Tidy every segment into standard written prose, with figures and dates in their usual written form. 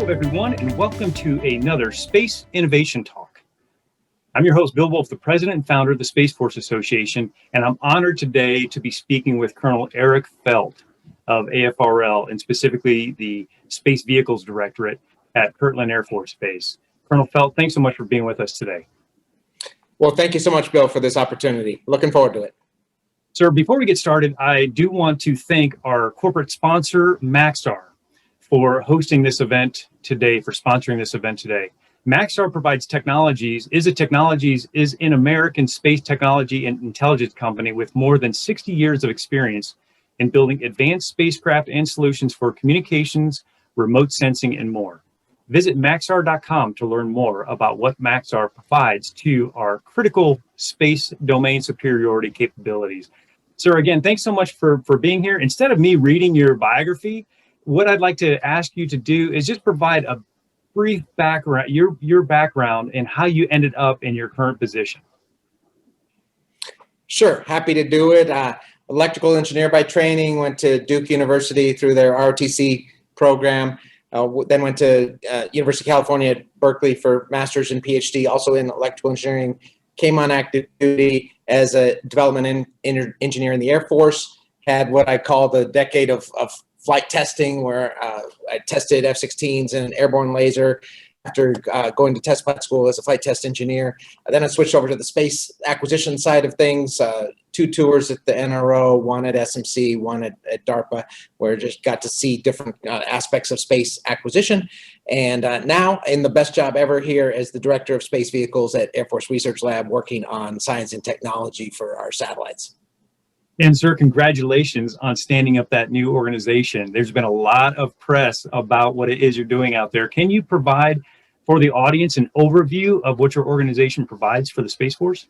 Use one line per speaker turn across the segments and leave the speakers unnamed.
Hello, everyone, and welcome to another Space Innovation Talk. I'm your host, Bill Wolf, the president and founder of the Space Force Association, and I'm honored today to be speaking with Colonel Col Felt of AFRL, and specifically the Space Vehicles Directorate at Kirtland Air Force Base. Colonel Felt, thanks so much for being with us today.
Well, thank you so much, Bill, for this opportunity. Looking forward to it.
Sir, before we get started, I do want to thank our corporate sponsor, Maxar, for hosting this event today, for sponsoring this event today. Maxar provides technologies, is an American space technology and intelligence company with more than 60 years of experience in building advanced spacecraft and solutions for communications, remote sensing, and more. Visit maxar.com to learn more about what Maxar provides to our critical space domain superiority capabilities. Sir, again, thanks so much for being here. Instead of me reading your biography, what I'd like to ask you to do is just provide a brief background, your background and how you ended up in your current position.
Sure, happy to do it. Electrical engineer by training, went to Duke University through their ROTC program, then went to University of California at Berkeley for master's and PhD, also in electrical engineering. Came on active duty as a development engineer in the Air Force, had what I call the decade of flight testing, where I tested F-16s and airborne laser after going to test flight school as a flight test engineer. Then I switched over to the space acquisition side of things, 2 tours at the NRO, 1 at SMC, 1 at DARPA, where I just got to see different aspects of space acquisition. And now in the best job ever here as the director of space vehicles at Air Force Research Lab, working on science and technology for our satellites.
And sir, congratulations on standing up that new organization. There's been a lot of press about what it is you're doing out there. Can you provide for the audience an overview of what your organization provides for the Space Force?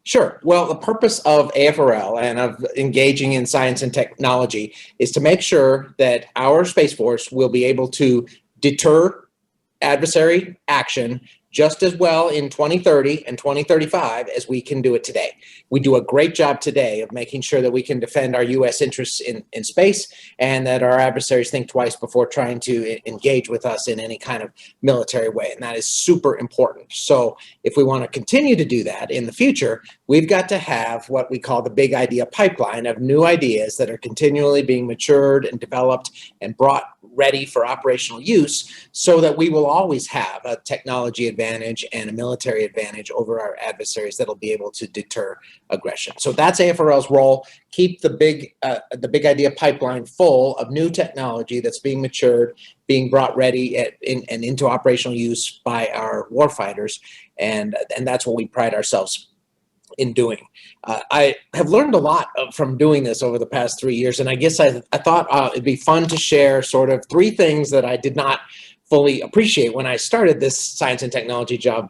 Sure. Well, the purpose of AFRL and of engaging in science and technology is to make sure that our Space Force will be able to deter adversary action just as well in 2030 and 2035 as we can do it today. We do a great job today of making sure that we can defend our U.S. interests in space, and that our adversaries think twice before trying to engage with us in any kind of military way, and that is super important. So if we want to continue to do that in the future, we've got to have what we call the big idea pipeline of new ideas that are continually being matured and developed and brought ready for operational use, so that we will always have a technology advantage and a military advantage over our adversaries that'll be able to deter aggression. So that's AFRL's role: keep the big idea pipeline full of new technology that's being matured, being brought ready and into operational use by our warfighters, and that's what we pride ourselves in doing. I have learned a lot from doing this over the past 3 years, and I guess I thought it'd be fun to share sort of 3 things that I did not fully appreciate when I started this science and technology job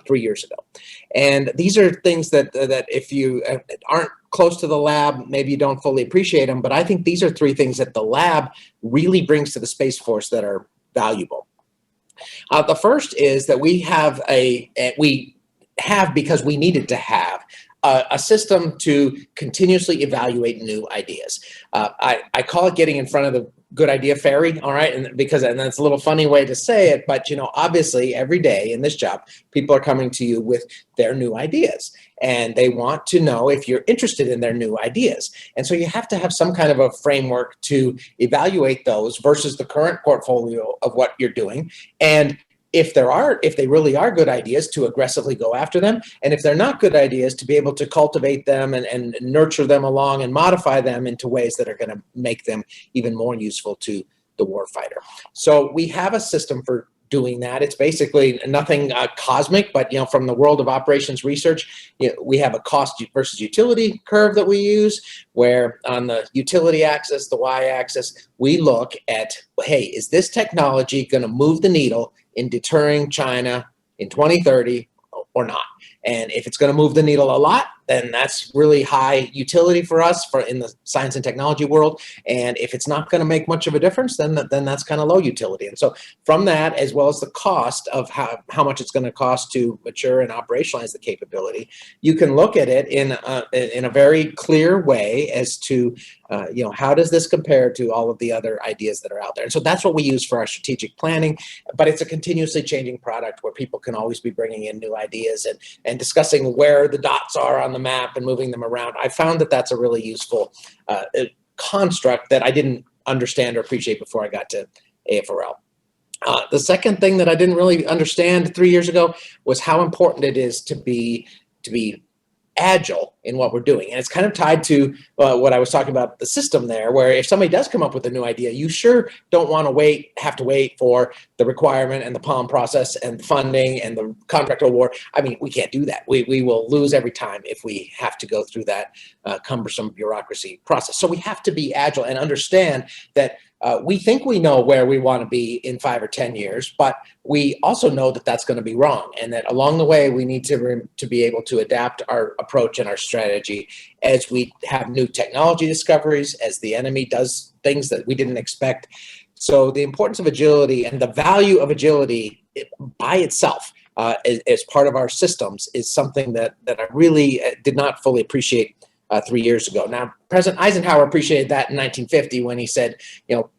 3 years ago. And these are things that if you aren't close to the lab, maybe you don't fully appreciate them, but I think these are 3 things that the lab really brings to the Space Force that are valuable. The first is that we have because we needed to have a system to continuously evaluate new ideas. I call it getting in front of the good idea fairy, all right? And that's a little funny way to say it, but obviously every day in this job, people are coming to you with their new ideas, and they want to know if you're interested in their new ideas. And so you have to have some kind of a framework to evaluate those versus the current portfolio of what you're doing. And if they really are good ideas, to aggressively go after them. And if they're not good ideas, to be able to cultivate them and nurture them along and modify them into ways that are going to make them even more useful to the warfighter. So we have a system for doing that. It's basically nothing cosmic, but from the world of operations research, we have a cost versus utility curve that we use, where on the utility axis, the y-axis, we look at, hey, is this technology going to move the needle in deterring China in 2030 or not? And if it's going to move the needle a lot, then that's really high utility for us in the science and technology world. And if it's not going to make much of a difference, then that's kind of low utility. And so from that, as well as the cost of how much it's going to cost to mature and operationalize the capability, you can look at it in a very clear way as to how does this compare to all of the other ideas that are out there. And so that's what we use for our strategic planning, but it's a continuously changing product where people can always be bringing in new ideas and discussing where the dots are on the map and moving them around. I found that that's a really useful construct that I didn't understand or appreciate before I got to AFRL. The second thing that I didn't really understand 3 years ago was how important it is to be agile in what we're doing. And it's kind of tied to what I was talking about, the system there, where if somebody does come up with a new idea, you sure don't want to have to wait for the requirement and the POM process and funding and the contract award. I mean, we can't do that. We will lose every time if we have to go through that cumbersome bureaucracy process. So we have to be agile and understand that we think we know where we want to be in 5 or 10 years, but we also know that that's going to be wrong, and that along the way we need to be able to adapt our approach and our strategy as we have new technology discoveries, as the enemy does things that we didn't expect. So the importance of agility and the value of agility by itself as part of our systems is something that I really did not fully appreciate 3 years ago. Now, President Eisenhower appreciated that in 1950 when he said,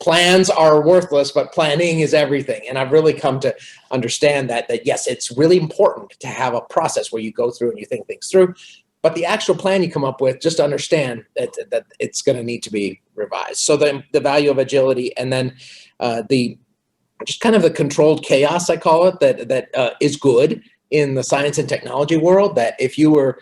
plans are worthless, but planning is everything. And I've really come to understand that yes, it's really important to have a process where you go through and you think things through, but the actual plan you come up with, just understand that it's going to need to be revised. So the value of agility, and then just kind of the controlled chaos, I call it, that is good in the science and technology world, that if you were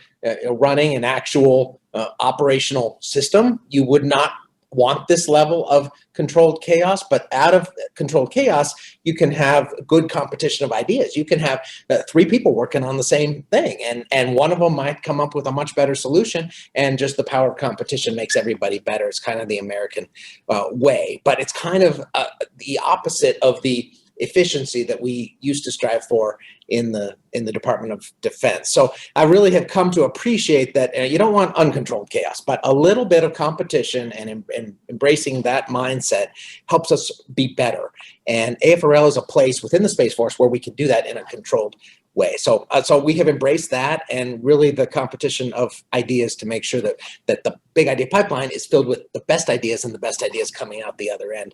running an actual operational system, you would not want this level of controlled chaos. But out of controlled chaos, you can have good competition of ideas. You can have 3 people working on the same thing, and one of them might come up with a much better solution, and just the power of competition makes everybody better. It's kind of the American way, but it's kind of the opposite of the efficiency that we used to strive for in the Department of Defense. So I really have come to appreciate that you don't want uncontrolled chaos, but a little bit of competition and embracing that mindset helps us be better. And AFRL is a place within the Space Force where we can do that in a controlled way. So we have embraced that, and really the competition of ideas to make sure that the big idea pipeline is filled with the best ideas and the best ideas coming out the other end.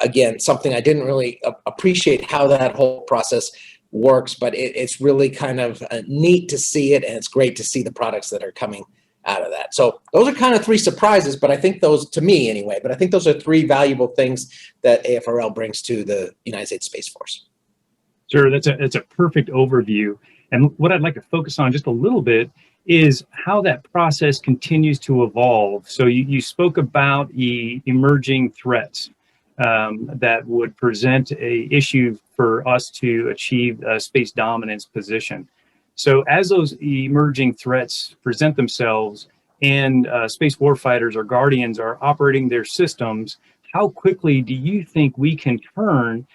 Again, something I didn't really appreciate how that whole process works, but it's really kind of neat to see it, and it's great to see the products that are coming out of that. So those are kind of 3 surprises, but I think those, to me anyway, but I think those are 3 valuable things that AFRL brings to the United States Space Force.
Sure, that's a perfect overview. And what I'd like to focus on just a little bit is how that process continues to evolve. So you spoke about the emerging threats that would present a issue for us to achieve a space dominance position. So as those emerging threats present themselves and space warfighters or guardians are operating their systems, how quickly do you think we can turn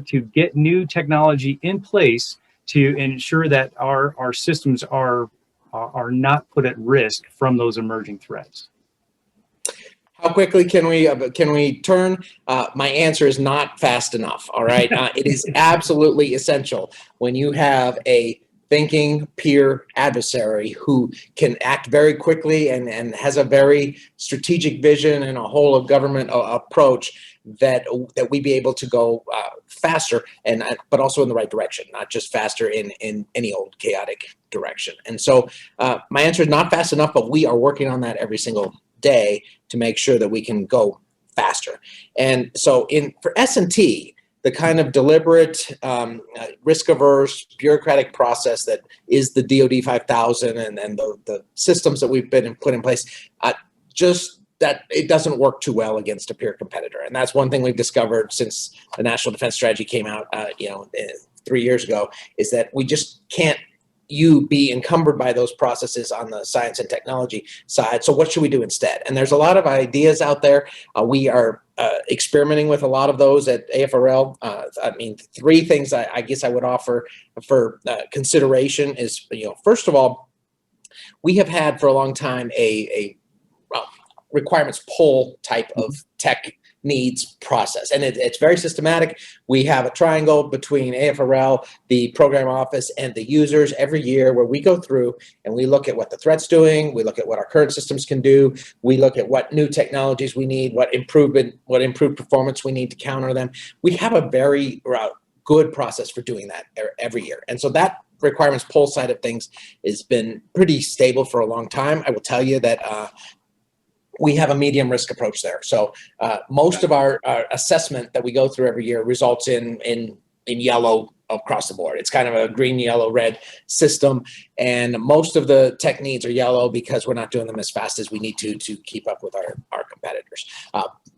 to get new technology in place to ensure that our systems are not put at risk from those emerging threats?
How quickly can we turn? My answer is not fast enough. All right, it is absolutely essential when you have a thinking peer adversary who can act very quickly and has a very strategic vision and a whole of government approach, that we be able to go faster, but also in the right direction, not just faster in any old chaotic direction. And so my answer is not fast enough, but we are working on that every single day to make sure that we can go faster. And so for S&T, the kind of deliberate, risk-averse, bureaucratic process that is the DoD 5000 and the systems that we've been put in place, just that it doesn't work too well against a peer competitor. And that's one thing we've discovered since the National Defense Strategy came out 3 years ago, is that we just can't be encumbered by those processes on the science and technology side. So what should we do instead? And there's a lot of ideas out there. We are experimenting with a lot of those at AFRL. 3 things I guess I would offer for consideration is, first of all, we have had for a long time a requirements pull type of tech needs process. And it's very systematic. We have a triangle between AFRL, the program office, and the users every year where we go through and we look at what the threat's doing, we look at what our current systems can do, we look at what new technologies we need, what improved performance we need to counter them. We have a very good process for doing that every year. And so that requirements pull side of things has been pretty stable for a long time. I will tell you that we have a medium risk approach there. So most of our assessment that we go through every year results in yellow across the board. It's kind of a green, yellow, red system. And most of the tech needs are yellow because we're not doing them as fast as we need to keep up with our competitors.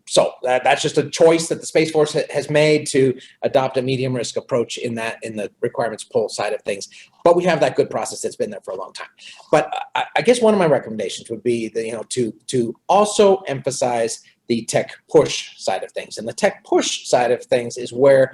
So that's just a choice that the Space Force has made to adopt a medium risk approach in the requirements pull side of things. But we have that good process that's been there for a long time. But I guess one of my recommendations would be that, to also emphasize the tech push side of things. And the tech push side of things is where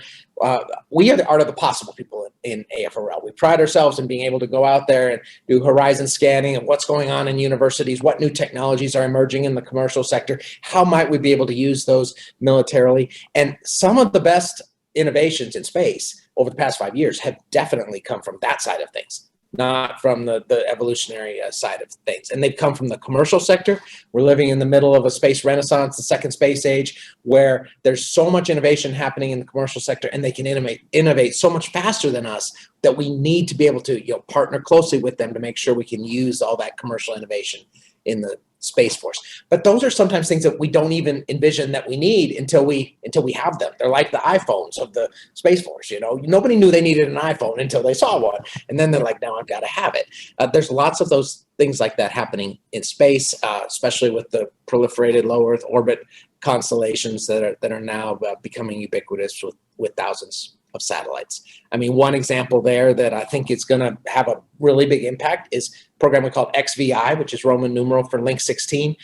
we are the art of the possible people in AFRL. We pride ourselves in being able to go out there and do horizon scanning of what's going on in universities, what new technologies are emerging in the commercial sector, how might we be able to use those militarily. And some of the best innovations in space over the past 5 years have definitely come from that side of things, not from the evolutionary side of things. And they've come from the commercial sector. We're living in the middle of a space renaissance, the second space age, where there's so much innovation happening in the commercial sector, and they can innovate so much faster than us that we need to be able to partner closely with them to make sure we can use all that commercial innovation in the Space Force. But those are sometimes things that we don't even envision that we need until we have them. They're like the iPhones of the Space Force. Nobody knew they needed an iPhone until they saw one, and then they're like, now I've got to have it. There's lots of those things like that happening in space, especially with the proliferated low Earth orbit constellations that are now becoming ubiquitous with thousands of satellites. I mean, one example there that I think is going to have a really big impact is a program we call XVI, which is Roman numeral for Link 16.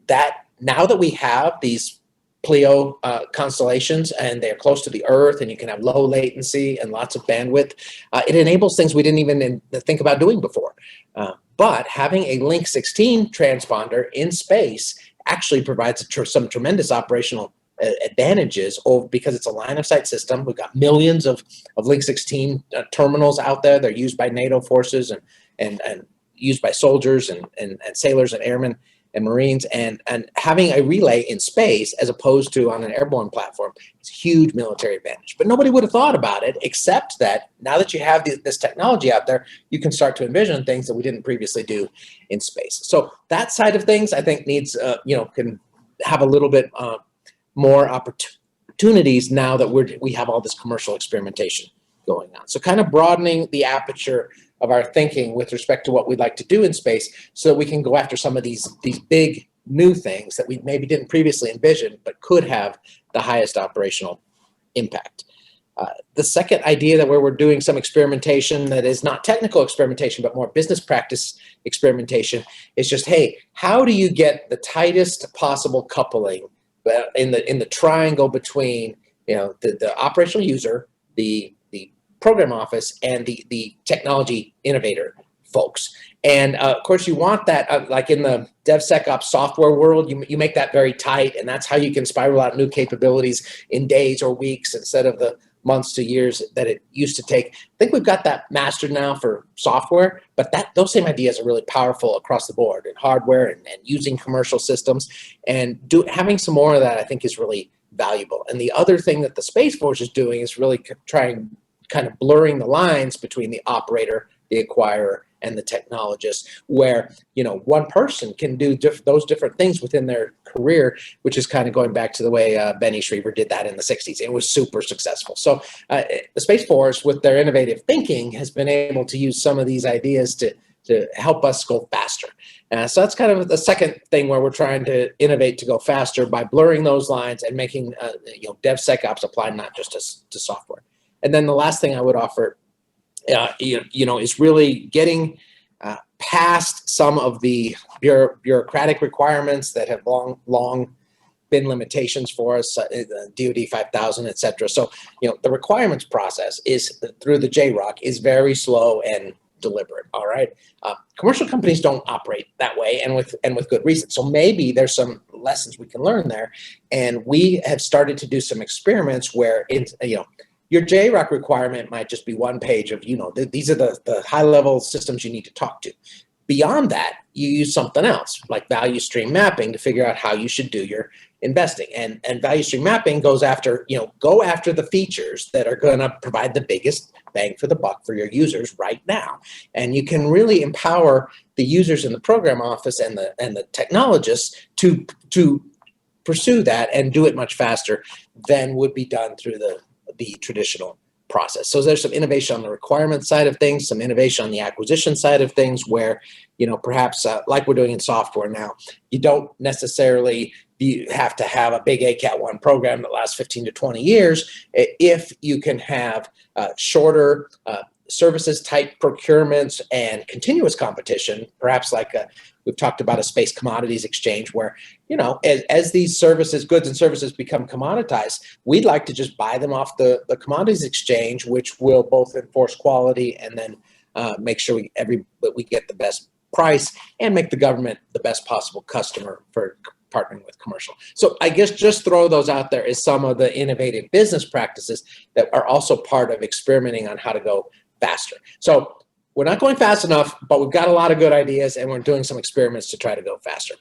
That now that we have these Pleo constellations and they're close to the Earth and you can have low latency and lots of bandwidth, it enables things we didn't even think about doing before. But having a Link 16 transponder in space actually provides some tremendous operational advantages because it's a line of sight system. We've got millions of Link 16 terminals out there. They're used by NATO forces and used by soldiers and sailors and airmen and Marines, and having a relay in space as opposed to on an airborne platform is a huge military advantage. But nobody would have thought about it, except that now that you have this technology out there, you can start to envision things that we didn't previously do in space. So that side of things, I think, needs can have a little bit more opportunities now that we have all this commercial experimentation going on. So kind of broadening the aperture of our thinking with respect to what we'd like to do in space so that we can go after some of these big new things that we maybe didn't previously envision but could have the highest operational impact. The second idea that where we're doing some experimentation that is not technical experimentation but more business practice experimentation is just, hey, how do you get the tightest possible coupling in the triangle between the operational user, the program office, and the technology innovator folks? And of course you want that like in the DevSecOps software world, you make that very tight, and that's how you can spiral out new capabilities in days or weeks instead of the months to years that it used to take. I think we've got that mastered now for software, but those same ideas are really powerful across the board in hardware and using commercial systems, and having some more of that I think is really valuable. And the other thing that the Space Force is doing is really trying kind of blurring the lines between the operator, the acquirer, and the technologist, where one person can do those different things within their career, which is kind of going back to the way Benny Schriever did that in the 60s. It was super successful. So the Space Force, with their innovative thinking, has been able to use some of these ideas to help us go faster. So that's kind of the second thing where we're trying to innovate to go faster by blurring those lines and making DevSecOps apply not just to software. And then the last thing I would offer is really getting past some of the bureaucratic requirements that have long been limitations for us, DoD 5000, et cetera. So, the requirements process is through the JROC is very slow and deliver it. All right. Commercial companies don't operate that way, and with good reason. So maybe there's some lessons we can learn there, and we have started to do some experiments where it's your JROC requirement might just be one page of these are the high level systems you need to talk to. Beyond that, you use something else like value stream mapping to figure out how you should do your investing. And value stream mapping goes after, go after the features that are going to provide the biggest bang for the buck for your users right now. And you can really empower the users in the program office and the technologists to pursue that and do it much faster than would be done through the traditional process. So there's some innovation on the requirement side of things, some innovation on the acquisition side of things where, perhaps like we're doing in software now, you don't necessarily have to have a big ACAT 1 program that lasts 15 to 20 years if you can have shorter services type procurements and continuous competition, perhaps like we've talked about a space commodities exchange where, as these goods and services become commoditized, we'd like to just buy them off the commodities exchange, which will both enforce quality and then make sure we get the best price and make the government the best possible customer for partnering with commercial. So I guess just throw those out there as some of the innovative business practices that are also part of experimenting on how to go faster. So we're not going fast enough, but we've got a lot of good ideas and we're doing some experiments to try to go faster.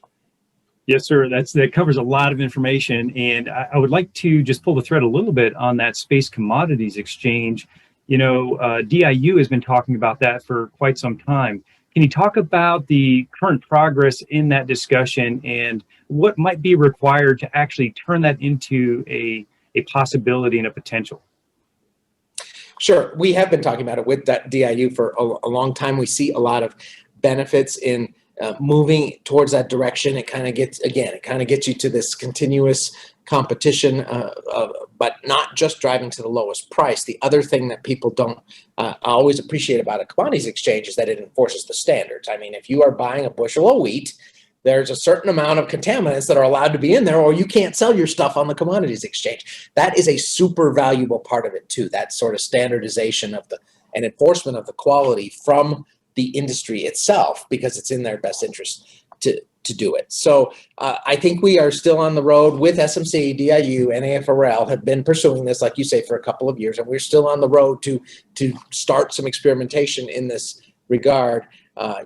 Yes, sir. That covers a lot of information. And I would like to just pull the thread a little bit on that space commodities exchange. DIU has been talking about that for quite some time. Can you talk about the current progress in that discussion and what might be required to actually turn that into a possibility and a potential?
Sure. We have been talking about it with that DIU for a long time. We see a lot of benefits in moving towards that direction. It kind of gets you to this continuous competition, but not just driving to the lowest price. The other thing that people don't always appreciate about a commodities exchange is that it enforces the standards. I mean, if you are buying a bushel of wheat, there's a certain amount of contaminants that are allowed to be in there, or you can't sell your stuff on the commodities exchange. That is a super valuable part of it too. That sort of standardization and enforcement of the quality from the industry itself, because it's in their best interest to do it. So I think we are still on the road with SMC, DIU, and AFRL have been pursuing this, like you say, for a couple of years, and we're still on the road to start some experimentation in this regard.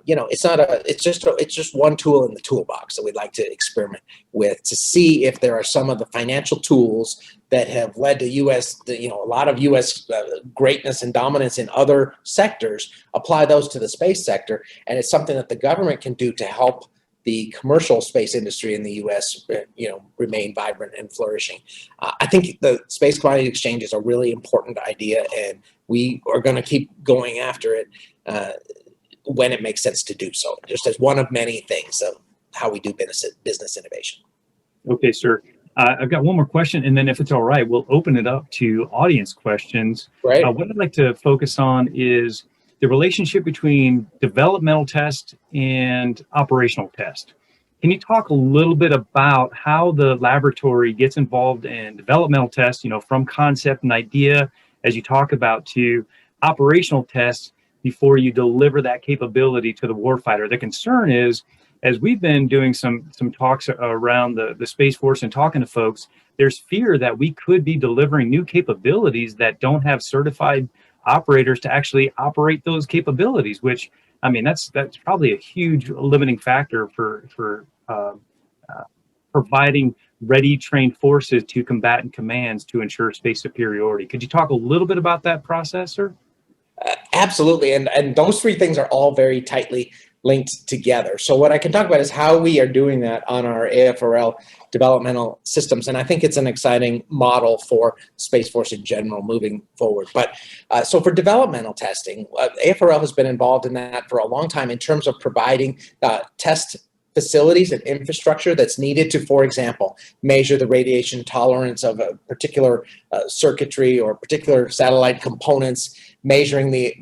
It's just one tool in the toolbox that we'd like to experiment with to see if there are some of the financial tools that have led to a lot of U.S. Greatness and dominance in other sectors, apply those to the space sector. And it's something that the government can do to help the commercial space industry in the U.S., remain vibrant and flourishing. I think the Space Commodity Exchange is a really important idea, and we are going to keep going after it when it makes sense to do so, just as one of many things of how we do business innovation.
Okay, sir. I've got one more question, and then if it's all right, we'll open it up to audience questions.
Right.
What I'd like to focus on is the relationship between developmental test and operational test. Can you talk a little bit about how the laboratory gets involved in developmental tests, from concept and idea, as you talk about, to operational tests before you deliver that capability to the warfighter? The concern is, as we've been doing some talks around the Space Force and talking to folks, there's fear that we could be delivering new capabilities that don't have certified operators to actually operate those capabilities, which, I mean, that's probably a huge limiting factor for providing ready, trained forces to combatant commands to ensure space superiority. Could you talk a little bit about that process, sir?
Absolutely. And those three things are all very tightly linked together. So what I can talk about is how we are doing that on our AFRL developmental systems. And I think it's an exciting model for Space Force in general moving forward. But so for developmental testing, AFRL has been involved in that for a long time in terms of providing test facilities and infrastructure that's needed to, for example, measure the radiation tolerance of a particular circuitry or particular satellite components, measuring the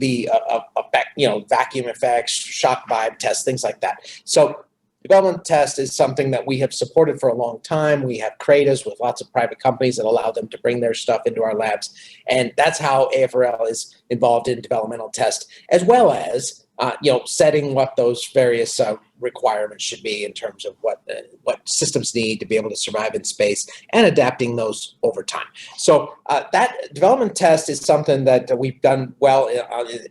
vacuum effects, shock vibe tests, things like that. So development test is something that we have supported for a long time. We have CRADAs with lots of private companies that allow them to bring their stuff into our labs. And that's how AFRL is involved in developmental test, as well as setting what those various requirements should be in terms of what systems need to be able to survive in space, and adapting those over time. So that development test is something that we've done well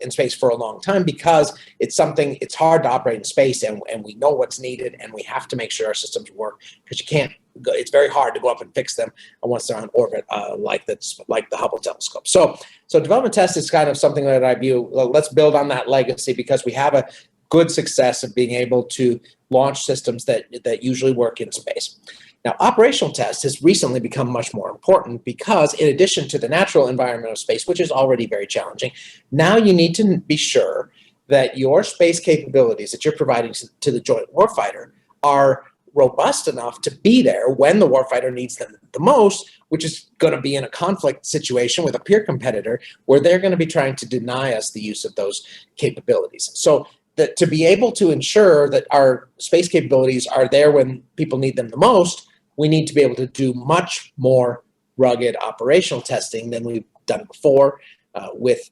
in space for a long time, because it's hard to operate in space, and we know what's needed, and we have to make sure our systems work, because you can't go, it's very hard to go up and fix them once they're on orbit, like the Hubble telescope. So development test is kind of something that I view, let's build on that legacy, because we have a good success of being able to launch systems that usually work in space. Now, operational test has recently become much more important, because in addition to the natural environment of space, which is already very challenging, now you need to be sure that your space capabilities that you're providing to the joint warfighter are robust enough to be there when the warfighter needs them the most, which is going to be in a conflict situation with a peer competitor where they're going to be trying to deny us the use of those capabilities. So that to be able to ensure that our space capabilities are there when people need them the most, we need to be able to do much more rugged operational testing than we've done before, with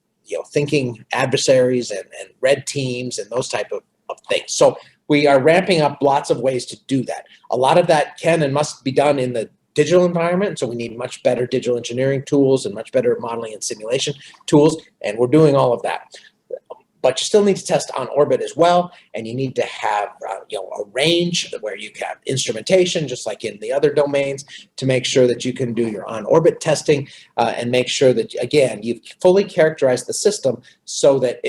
thinking adversaries and red teams and those type of things. So we are ramping up lots of ways to do that. A lot of that can and must be done in the digital environment, so we need much better digital engineering tools and much better modeling and simulation tools, and we're doing all of that. But you still need to test on orbit as well, and you need to have a range where you have instrumentation, just like in the other domains, to make sure that you can do your on-orbit testing, and make sure that, again, you've fully characterized the system so that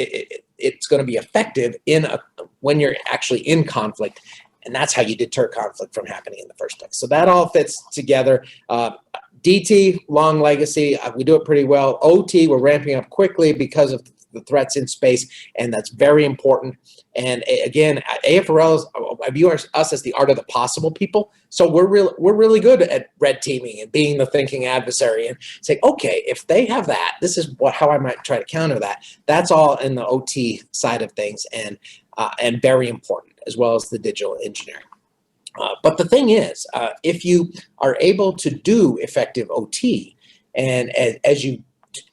it's going to be effective when you're actually in conflict, and that's how you deter conflict from happening in the first place. So that all fits together. DT, long legacy, we do it pretty well. OT, we're ramping up quickly because of the threats in space, and that's very important. And again, AFRL I view us as the art of the possible people. So we're really good at red teaming and being the thinking adversary and saying, okay, if they have that, this is how I might try to counter that. That's all in the OT side of things, and very important, as well as the digital engineering. But the thing is, if you are able to do effective OT, and as you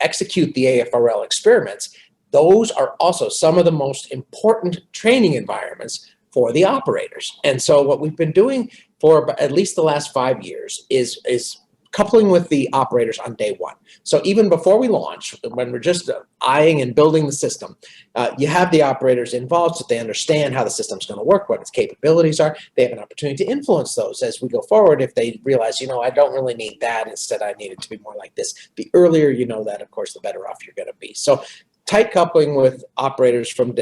execute the AFRL experiments, those are also some of the most important training environments for the operators. And so what we've been doing for at least the last 5 years is coupling with the operators on day one. So even before we launch, when we're just eyeing and building the system, you have the operators involved so they understand how the system's going to work, what its capabilities are. They have an opportunity to influence those as we go forward. If they realize, I don't really need that, instead I need it to be more like this. The earlier you know that, of course, the better off you're going to be. So tight coupling with operators from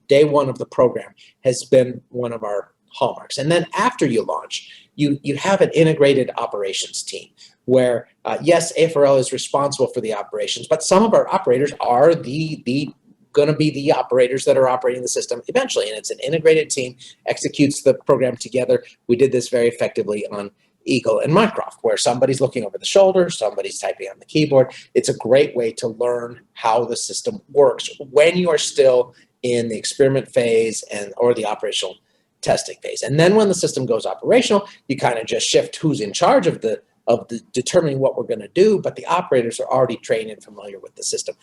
day one of the program has been one of our hallmarks. And then after you launch, you have an integrated operations team where, yes, AFRL is responsible for the operations, but some of our operators are going to be the operators that are operating the system eventually. And it's an integrated team, executes the program together. We did this very effectively on Eagle and Mycroft, where somebody's looking over the shoulder, somebody's typing on the keyboard. It's a great way to learn how the system works when you are still in the experiment phase or the operational testing phase. And then when the system goes operational, you kind of just shift who's in charge of the determining what we're going to do, but the operators are already trained and familiar with the system.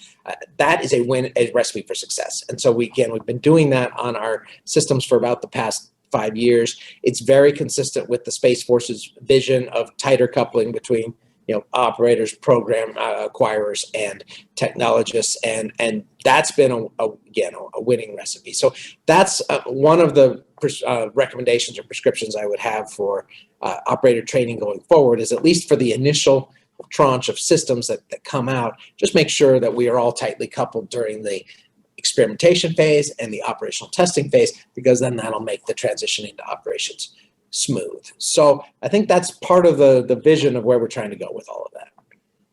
That is a recipe for success. And so we've been doing that on our systems for about the past 5 years. It's very consistent with the Space Force's vision of tighter coupling between operators, program acquirers, and technologists, and that's been a winning recipe. So that's one of the recommendations or prescriptions I would have for operator training going forward, is at least for the initial tranche of systems that come out, just make sure that we are all tightly coupled during the experimentation phase and the operational testing phase, because then that'll make the transition into operations smooth. So I think that's part of the vision of where we're trying to go with all of that.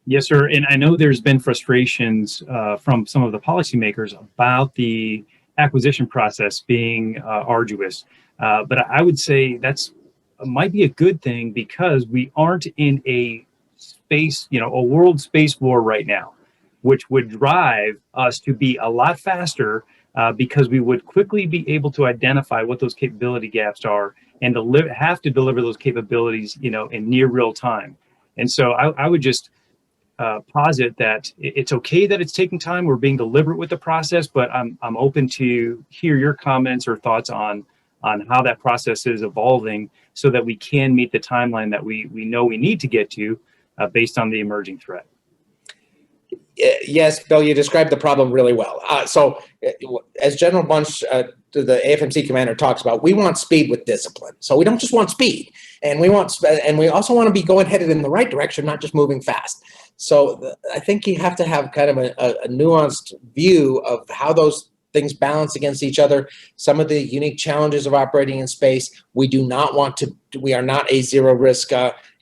Yes, sir. And I know there's been frustrations from some of the policymakers about the acquisition process being arduous. But I would say might be a good thing, because we aren't in a world space war right now, which would drive us to be a lot faster, because we would quickly be able to identify what those capability gaps are and have to deliver those capabilities, in near real time. And so I would just posit that it's okay that it's taking time. We're being deliberate with the process, but I'm open to hear your comments or thoughts on how that process is evolving so that we can meet the timeline that we know we need to get to based on the emerging threat.
Yes, Bill, you described the problem really well. So as General Bunch, the AFMC commander, talks about, we want speed with discipline. So we don't just want speed, and we also want to be going headed in the right direction, not just moving fast. So I think you have to have kind of a nuanced view of how those things balance against each other. Some of the unique challenges of operating in space, we are not a zero risk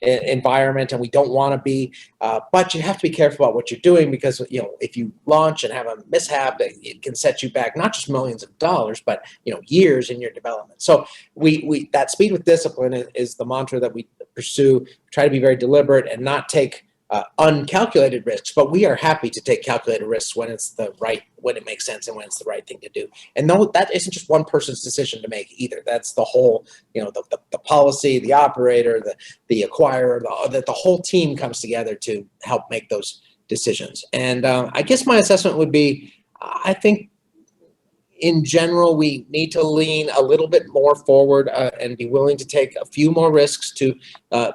environment, and we don't want to be, but you have to be careful about what you're doing, because if you launch and have a mishap, it can set you back not just millions of dollars, but years in your development. So we that speed with discipline is the mantra that we pursue. Try to be very deliberate and not take uncalculated risks, but we are happy to take calculated risks when it makes sense and when it's the right thing to do. And no, that isn't just one person's decision to make either. That's the whole, the policy, the operator, the acquirer, the whole team comes together to help make those decisions. And I guess my assessment would be, I think in general, we need to lean a little bit more forward and be willing to take a few more risks to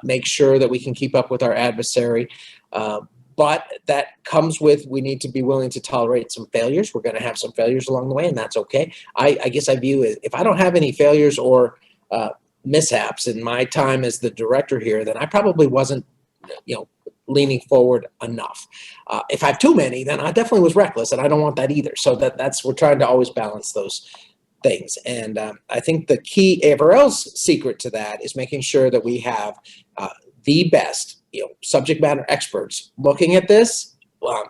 make sure that we can keep up with our adversary. But that comes with, we need to be willing to tolerate some failures. We're going to have some failures along the way, and that's okay. I guess I view it, if I don't have any failures or mishaps in my time as the director here, then I probably wasn't, leaning forward enough. If I have too many, then I definitely was reckless, and I don't want that either. So we're trying to always balance those things. And I think the key, AFRL's secret to that is making sure that we have the best, subject matter experts looking at this,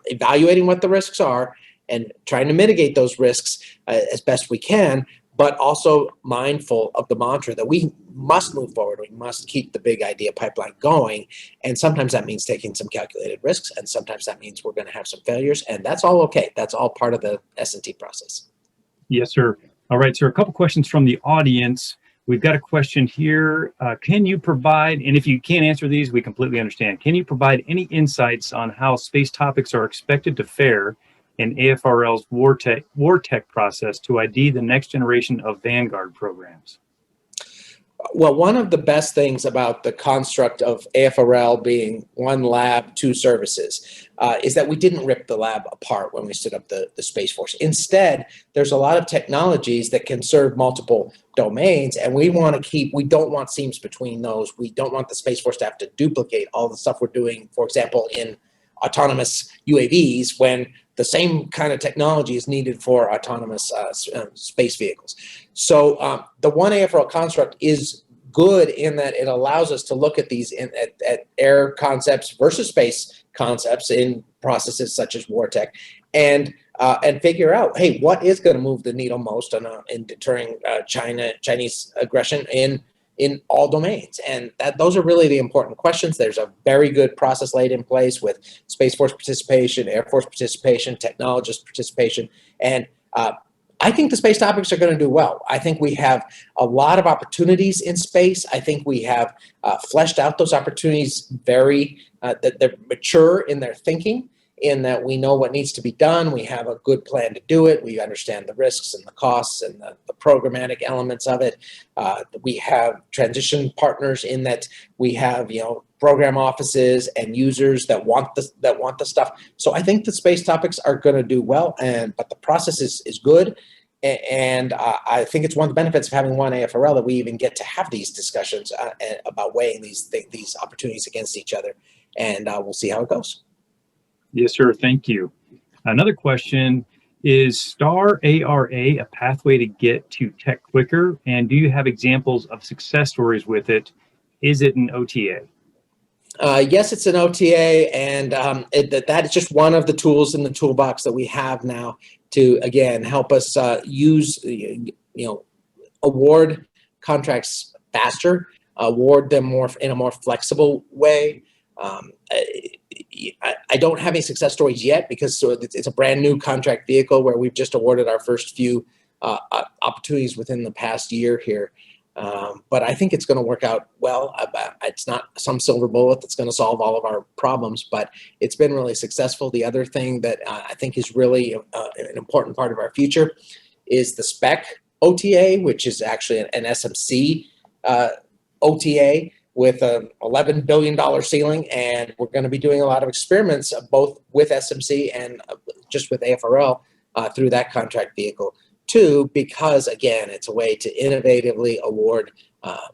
evaluating what the risks are, and trying to mitigate those risks as best we can, but also mindful of the mantra that we must move forward. We must keep the big idea pipeline going. And sometimes that means taking some calculated risks, and sometimes that means we're going to have some failures, and that's all okay. That's all part of the S&T process.
Yes, sir. All right, sir, a couple questions from the audience. We've got a question here. Can you provide, and if you can't answer these, we completely understand. Can you provide any insights on how space topics are expected to fare in AFRL's war tech process to ID the next generation of Vanguard programs?
Well, one of the best things about the construct of AFRL being one lab, two services, is that we didn't rip the lab apart when we stood up the Space Force. Instead, there's a lot of technologies that can serve multiple domains, and we don't want seams between those. We don't want the Space Force to have to duplicate all the stuff we're doing, for example, in autonomous UAVs, when the same kind of technology is needed for autonomous space vehicles. So the one AFRL construct is good in that it allows us to look at these at air concepts versus space concepts in processes such as war tech, and figure out, hey, what is going to move the needle most in deterring Chinese aggression in all domains. And those are really the important questions. There's a very good process laid in place with Space Force participation, Air Force participation, technologist participation. And I think the space topics are going to do well. I think we have a lot of opportunities in space. I think we have fleshed out those opportunities that they're mature in their thinking, in that we know what needs to be done. We have a good plan to do it. We understand the risks and the costs and the programmatic elements of it. We have transition partners in that we have, program offices and users that want the stuff. So I think the space topics are going to do well, but the process is good. And I think it's one of the benefits of having one AFRL that we even get to have these discussions about weighing these opportunities against each other. And we'll see how it goes.
Yes, sir. Thank you. Another question, is StarAra a pathway to get to tech quicker? And do you have examples of success stories with it? Is it an OTA?
Yes, it's an OTA, and that is just one of the tools in the toolbox that we have now to, again, help us award contracts faster, award them in a more flexible way. I don't have any success stories yet because it's a brand new contract vehicle where we've just awarded our first few opportunities within the past year here. But I think it's going to work out well. It's not some silver bullet that's going to solve all of our problems, but it's been really successful. The other thing that I think is really an important part of our future is the spec OTA, which is actually an SMC OTA with a $11 billion ceiling. And we're going to be doing a lot of experiments both with SMC and just with AFRL through that contract vehicle too, because again, it's a way to innovatively award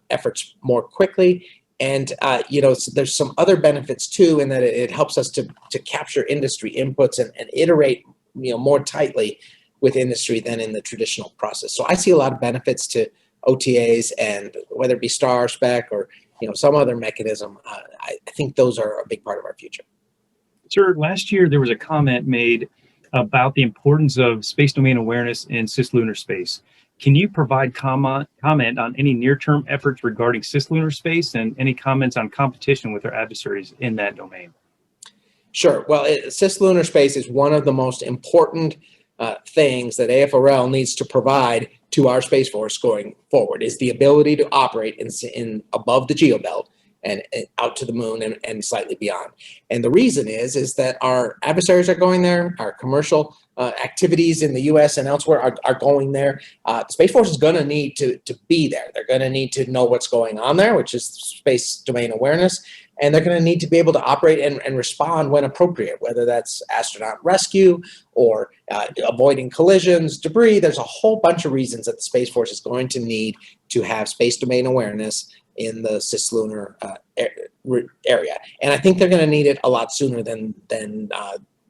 efforts more quickly. And there's some other benefits too, in that it helps us to capture industry inputs and iterate more tightly with industry than in the traditional process. So I see a lot of benefits to OTAs, and whether it be StarAra spec or some other mechanism, I think those are a big part of our future.
Sir, last year there was a comment made about the importance of space domain awareness in cislunar space. Can you provide comment on any near-term efforts regarding cislunar space and any comments on competition with our adversaries in that domain?
Sure. Well, cislunar space is one of the most important things that AFRL needs to provide to our Space Force going forward, is the ability to operate in above the geobelt and out to the moon and slightly beyond. And the reason is that our adversaries are going there, our commercial activities in the U.S. and elsewhere are going there. The Space Force is going to need to be there. They're going to need to know what's going on there, which is space domain awareness. And they're going to need to be able to operate and respond when appropriate, whether that's astronaut rescue or avoiding collisions, debris. There's a whole bunch of reasons that the Space Force is going to need to have space domain awareness in the cislunar area. And I think they're going to need it a lot sooner than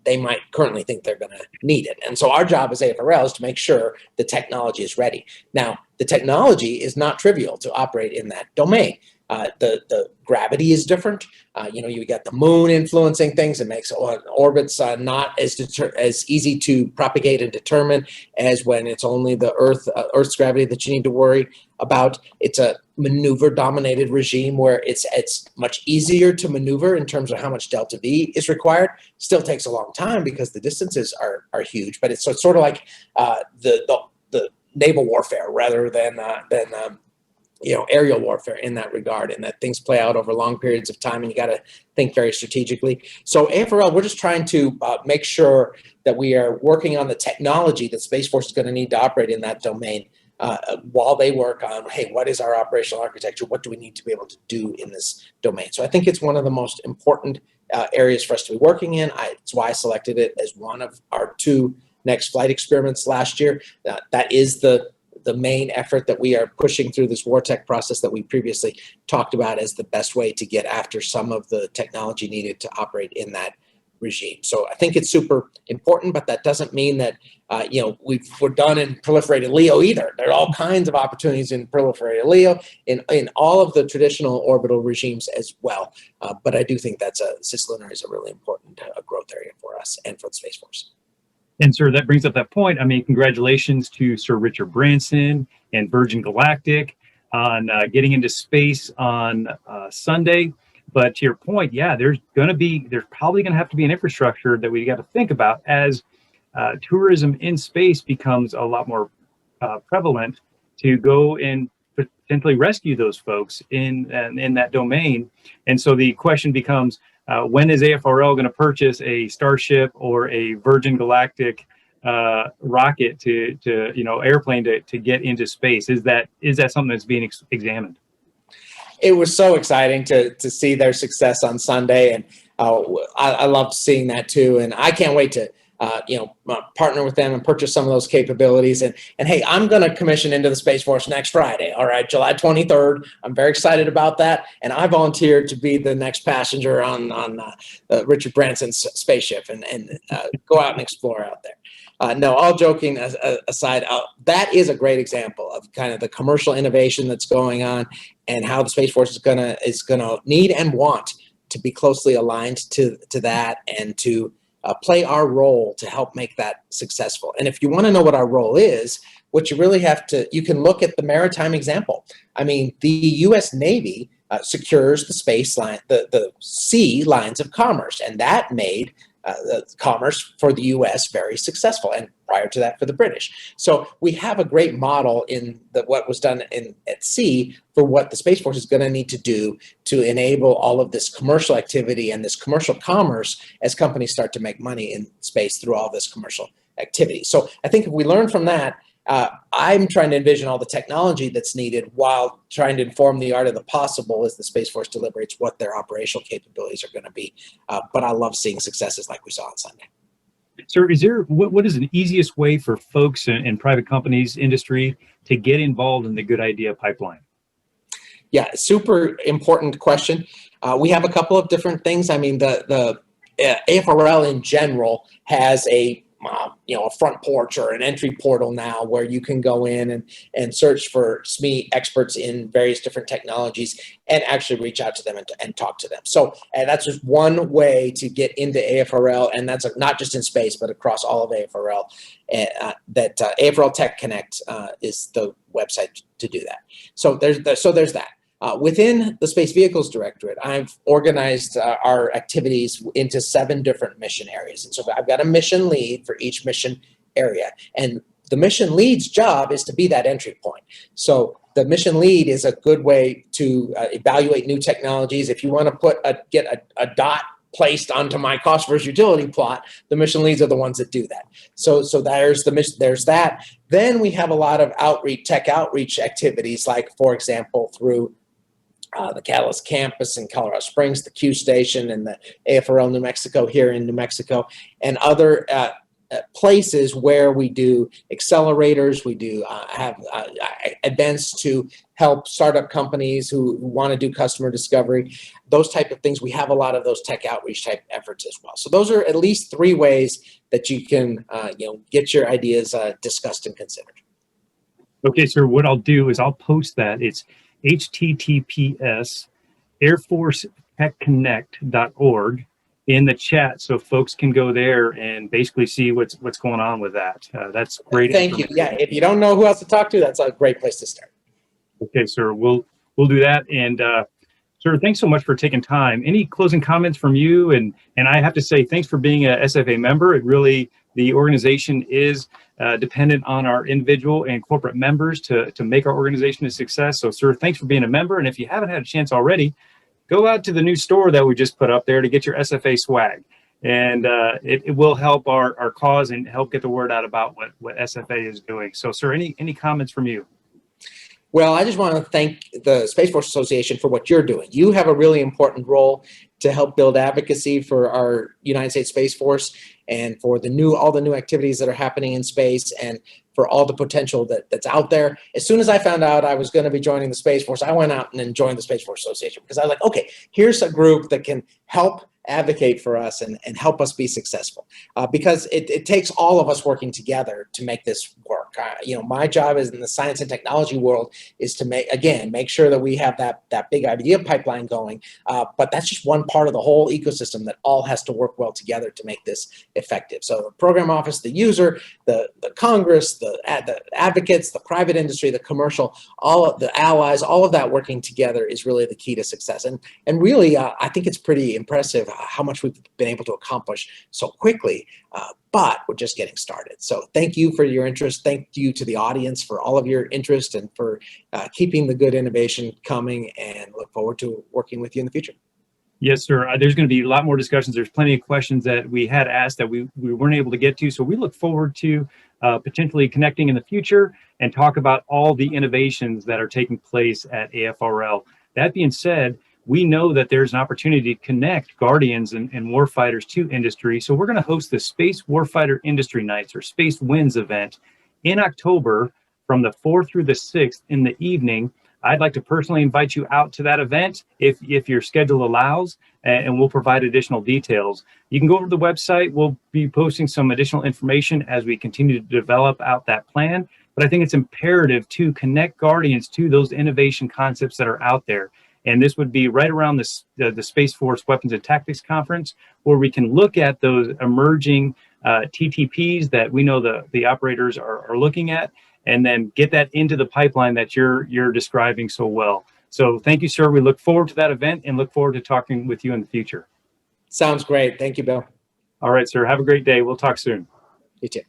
they might currently think they're going to need it. And so our job as AFRL is to make sure the technology is ready. Now, the technology is not trivial to operate in that domain. The gravity is different. You got the moon influencing things. It makes orbits not as easy to propagate and determine as when it's only the Earth's gravity that you need to worry about. It's a maneuver-dominated regime where it's much easier to maneuver in terms of how much delta V is required. Still takes a long time because the distances are huge, but it's sort of like the naval warfare rather than aerial warfare in that regard, and that things play out over long periods of time, and you got to think very strategically. So AFRL, we're just trying to make sure that we are working on the technology that Space Force is going to need to operate in that domain while they work on, hey, what is our operational architecture? What do we need to be able to do in this domain? So I think it's one of the most important areas for us to be working in. It's why I selected it as one of our 2 next flight experiments last year. That is the main effort that we are pushing through this WarTech process that we previously talked about as the best way to get after some of the technology needed to operate in that regime. So I think it's super important, but that doesn't mean that we're done in proliferated LEO either. There are all kinds of opportunities in proliferated LEO in all of the traditional orbital regimes as well. But I do think cislunar is a really important growth area for us and for the Space Force.
And sir, that brings up that point. I mean, congratulations to Sir Richard Branson and Virgin Galactic on getting into space on Sunday. But to your point, yeah, there's probably going to have to be an infrastructure that we got to think about as tourism in space becomes a lot more prevalent, to go and potentially rescue those folks in that domain. And so the question becomes, when is AFRL going to purchase a Starship or a Virgin Galactic rocket to airplane to get into space? Is that something that's being examined?
It was so exciting to see their success on Sunday, and I loved seeing that too. And I can't wait to partner with them and purchase some of those capabilities. And hey, I'm going to commission into the Space Force next Friday. All right, July 23rd. I'm very excited about that. And I volunteered to be the next passenger on Richard Branson's spaceship and go out and explore out there. No, all joking aside, that is a great example of kind of the commercial innovation that's going on, and how the Space Force is gonna need and want to be closely aligned to that, and to play our role to help make that successful. And if you want to know what our role is, what you really have to, you can look at the maritime example. I mean, the U.S. Navy secures the space line, the sea lines of commerce, and that made commerce for the U.S. very successful, and prior to that for the British. So we have a great model in what was done at sea for what the Space Force is going to need to do to enable all of this commercial activity and this commercial commerce as companies start to make money in space through all this commercial activity. So I think if we learn from that, I'm trying to envision all the technology that's needed while trying to inform the art of the possible as the Space Force deliberates what their operational capabilities are going to be. But I love seeing successes like we saw on Sunday.
Sir, what is the easiest way for folks in private companies, industry, to get involved in the Good Idea Pipeline?
Yeah, super important question. We have a couple of different things. I mean, the AFRL in general has a front porch or an entry portal now where you can go in and search for SME experts in various different technologies and actually reach out to them and talk to them. So that's just one way to get into AFRL, and that's not just in space, but across all of AFRL. That AFRL Tech Connect is the website to do that. So there's that. Within the Space Vehicles Directorate, I've organized our activities into 7 different mission areas. And so I've got a mission lead for each mission area. And the mission lead's job is to be that entry point. So the mission lead is a good way to evaluate new technologies. If you want to get a dot placed onto my cost versus utility plot, the mission leads are the ones that do that. So there's the mission, there's that. Then we have a lot of tech outreach activities, like, for example, through the Catalyst campus in Colorado Springs, the Q station, and the AFRL New Mexico here in New Mexico, and other places where we do accelerators. We do have events to help startup companies who want to do customer discovery, those type of things. We have a lot of those tech outreach type efforts as well. So those are at least 3 ways that you can get your ideas discussed and considered.
Okay, sir, what I'll do is I'll post that. It's https airforcetechconnect.org in the chat, so folks can go there and basically see what's going on with that. That's great.
Thank you. Yeah, if you don't know who else to talk to, that's a great place to start.
Okay, sir, we'll do that. And sir, thanks so much for taking time. Any closing comments from you? And I have to say, thanks for being a SFA member. The organization is dependent on our individual and corporate members to make our organization a success. So, sir, thanks for being a member. And if you haven't had a chance already, go out to the new store that we just put up there to get your SFA swag. And it will help our cause and help get the word out about what SFA is doing. So, sir, any comments from you?
Well, I just want to thank the Space Force Association for what you're doing. You have a really important role to help build advocacy for our United States Space Force and for all the new activities that are happening in space and for all the potential that's out there. As soon as I found out I was going to be joining the Space Force, I went out and joined the Space Force Association because I was like, okay, here's a group that can help advocate for us and help us be successful, because it takes all of us working together to make this work. My job is in the science and technology world is to make sure that we have that big idea pipeline going, but that's just one part of the whole ecosystem that all has to work well together to make this effective. So the program office, the user, the Congress, the advocates, the private industry, the commercial, all of the allies, all of that working together is really the key to success. And really, I think it's pretty impressive how much we've been able to accomplish so quickly, but we're just getting started. So thank you for your interest. Thank you to the audience for all of your interest and for keeping the good innovation coming, and look forward to working with you in the future.
Yes, sir. There's going to be a lot more discussions. There's plenty of questions that we had asked that we weren't able to get to. So we look forward to potentially connecting in the future and talk about all the innovations that are taking place at AFRL. That being said, we know that there's an opportunity to connect Guardians and warfighters to industry. So we're going to host the Space Warfighter Industry Nights, or Space Wins event, in October from the 4th through the 6th in the evening. I'd like to personally invite you out to that event if your schedule allows, and we'll provide additional details. You can go over to the website. We'll be posting some additional information as we continue to develop out that plan. But I think it's imperative to connect Guardians to those innovation concepts that are out there. And this would be right around the Space Force Weapons and Tactics Conference, where we can look at those emerging TTPs that we know the operators are looking at, and then get that into the pipeline that you're describing so well. So thank you, sir. We look forward to that event and look forward to talking with you in the future.
Sounds great. Thank you, Bill.
All right, sir. Have a great day. We'll talk soon.
You too.